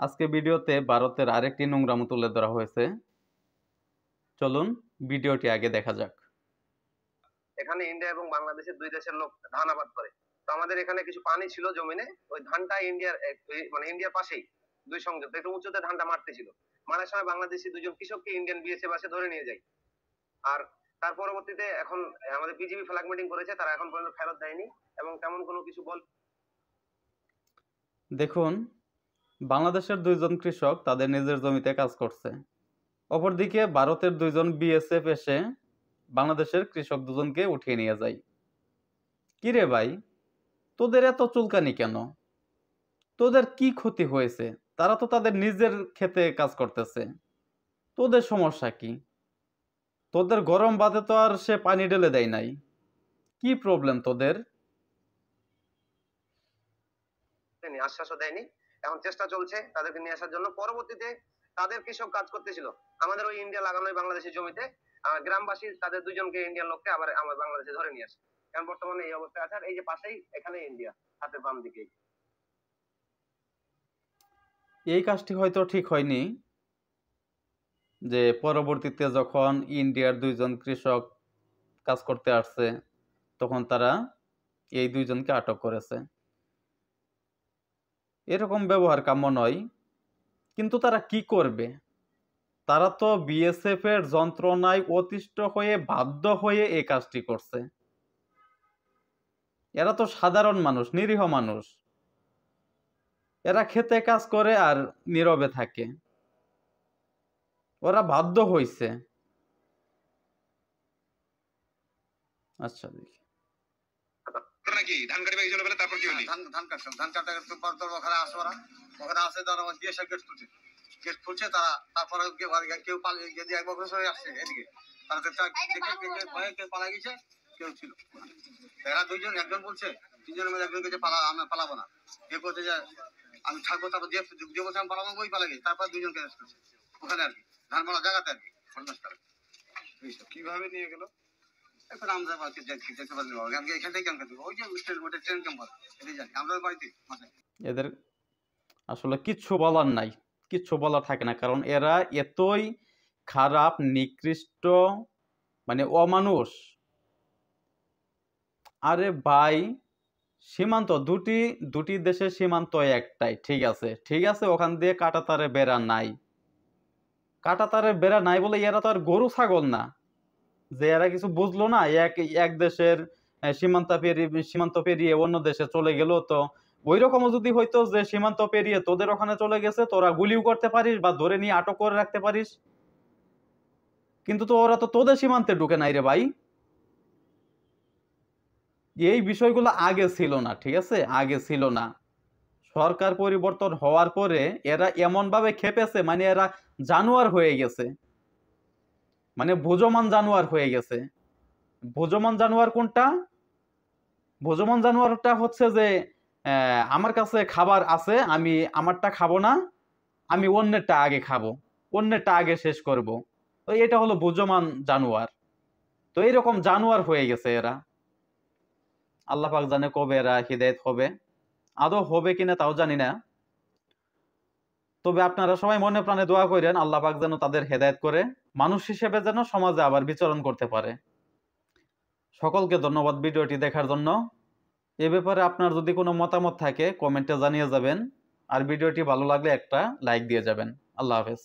আজকে ভিডিওতে ভারতের আরেকটি নোংরামো তুলে ধরা হয়েছে। চলুন ভিডিওটি আগে দেখা যাক। এখানে ইন্ডিয়া এবং বাংলাদেশের দুই দেশের লোক ধান আবাদ করে। তো আমাদের এখানে কিছু পানি ছিল জমিনে, ওই ধানটা ইন্ডিয়ার মানে ইন্ডিয়ার পাশেই দুই সংযোগ একটু উঁচুতে ধানটা মারতেছিল। মারার সময় বাংলাদেশি দুজন কৃষককে ইন্ডিয়ান বিএসএফ আসে ধরে নিয়ে যায়। আর তার পরবর্তীতে এখন আমাদের বিজিবি ফ্ল্যাগ মিটিং করেছে, তারা এখন পর্যন্ত ফেরত দেয়নি এবং তেমন কোনো কিছু দেখুন, বাংলাদেশের দুইজন কৃষক তাদের নিজের জমিতে কাজ করছে, অপরদিকে ভারতের দুইজন বিএসএফ এসে বাংলাদেশের কৃষক দুজনকে উঠিয়ে নিয়ে যায়। কিরে ভাই, তোদের এত চুলকানি কেন? তোদের কি ক্ষতি হয়েছে? তারা তো তাদের নিজের ক্ষেতে কাজ করতেছে, তোদের সমস্যা কি? তোদের গরম বাদে তো আর সে পানি ঢেলে দেয় নাই, কি প্রবলেম তোদের? আশ্বাসও দেয়নি। এখন চেষ্টা চলছে তাদেরকে নিয়ে আসার জন্য। পরবর্তীতে তাদের কৃষক কাজ করতেছিল আমাদের ওই ইন্ডিয়া লাগানো বাংলাদেশের জমিতে, গ্রামবাসী তাদের দুজনকে ইন্ডিয়ান লোককে আবার আমার বাংলাদেশে ধরে নিয়ে আসে। এখন বর্তমানে এই অবস্থায় আছে। আর এই যে পাশেই এখানে ইন্ডিয়া, হাতের বাম দিকে। এই কাজটি হয়তো ঠিক হয়নি, যে পরবর্তীতে যখন ইন্ডিয়ার দুইজন কৃষক কাজ করতে আসছে তখন তারা এই দুইজনকে আটক করেছে। এরকম ব্যবহার কাম্য নয়, কিন্তু তারা কি করবে? তারা তো বিএসএফ এর যন্ত্রণায় অতিষ্ঠ হয়ে বাধ্য হয়ে এই কাজটি করছে। এরা তো সাধারণ মানুষ, নিরীহ মানুষ। এরা খেতে কাজ করে আর নীরবে থাকে। ওরা বাধ্য হইছে। আচ্ছা দেখি নাকি ধান কাটি গেছিল বলে তারপর কি হলো? ধান কাটতাম, ধান কাটা পর তোর ওখানে আসে, ওখানে আসে তারা বিএসএফ গেট খুলছে তারা। তারপরে কেউ পালিয়ে যদি এক বছর হয়ে আসছে এদিকে, তারা দেখে ভয়ে কেউ পালা গেছে, কেউ ছিল। এরা দুইজন, একজন বলছে তিনজনের মধ্যে একজন বলছে আমরা পালাবো না, কেউ বলছে যে আমি থাকবো। তারপর যে বলছে আমি পালাবো ওই পালা গেছে। তারপর দুইজনকে অ্যারেস্ট করছে ওখানে আর কি, ধান মারা জায়গাতে আর কি, ঘটনাস্থলে। কিভাবে নিয়ে গেল এখন আমরা যেতে পারি না। এখান থেকে কেমন ওই যে ওটা ট্রেন কেমন এটাই জানি আমরা বাড়িতে। এদের আসলে কিচ্ছু বলার নাই, কিচ্ছু বলার থাকে না, কারণ এরা এতই খারাপ, নিকৃষ্ট, মানে অমানুষ। আরে ভাই, সীমান্ত দুটি দেশের সীমান্ত একটাই, ঠিক আছে, ঠিক আছে, ওখান দিয়ে কাঁটাতারে বেড়া নাই। কাঁটাতারে বেড়া নাই বলে এরা তো আর গরু ছাগল না যে এরা কিছু বুঝলো না। এক দেশের সীমান্ত পেরিয়ে অন্য দেশে চলে গেল। তো ওই রকমও যদি হইতো যে সীমান্ত পেরিয়ে তোদের ওখানে চলে গেছে, তোরা গুলিও করতে পারিস বা ধরে নিয়ে আটক করে রাখতে পারিস, কিন্তু তো ওরা তো তোদের সীমান্তে ঢুকে নাই রে ভাই। এই বিষয়গুলো আগে ছিল না, ঠিক আছে, আগে ছিল না। সরকার পরিবর্তন হওয়ার পরে এরা এমন ভাবে খেপেছে, মানে এরা জানোয়ার হয়ে গেছে, মানে ভোজমান জানোয়ার হয়ে গেছে। ভোজমান জানোয়ার কোনটা? ভোজমান জানোয়ারটা হচ্ছে যে আমার কাছে খাবার আছে, আমি আমারটা খাবো না, আমি অন্যেরটা আগে খাবো, অন্যেরটা আগে শেষ করব। তো এটা হলো ভোজমান জানোয়ার। তো এইরকম জানোয়ার হয়ে গেছে এরা। আল্লাহ পাক জানে কবে এরা হিদায়াত হবে, আদৌ হবে কিনা তাও জানি না। তবে আপনারা সবাই মনে প্রাণে দোয়া করেন আল্লাহ পাক যেন তাদের হেদায়েত করে, মানুষ হিসেবে যেন সমাজে আবার বিচরণ করতে পারে। সকলকে ধন্যবাদ ভিডিওটি দেখার জন্য। এ ব্যাপারে আপনার যদি কোনো মতামত থাকে কমেন্টে জানিয়ে যাবেন, আর ভিডিওটি ভালো লাগলে একটা লাইক দিয়ে যাবেন। আল্লাহ হাফেজ।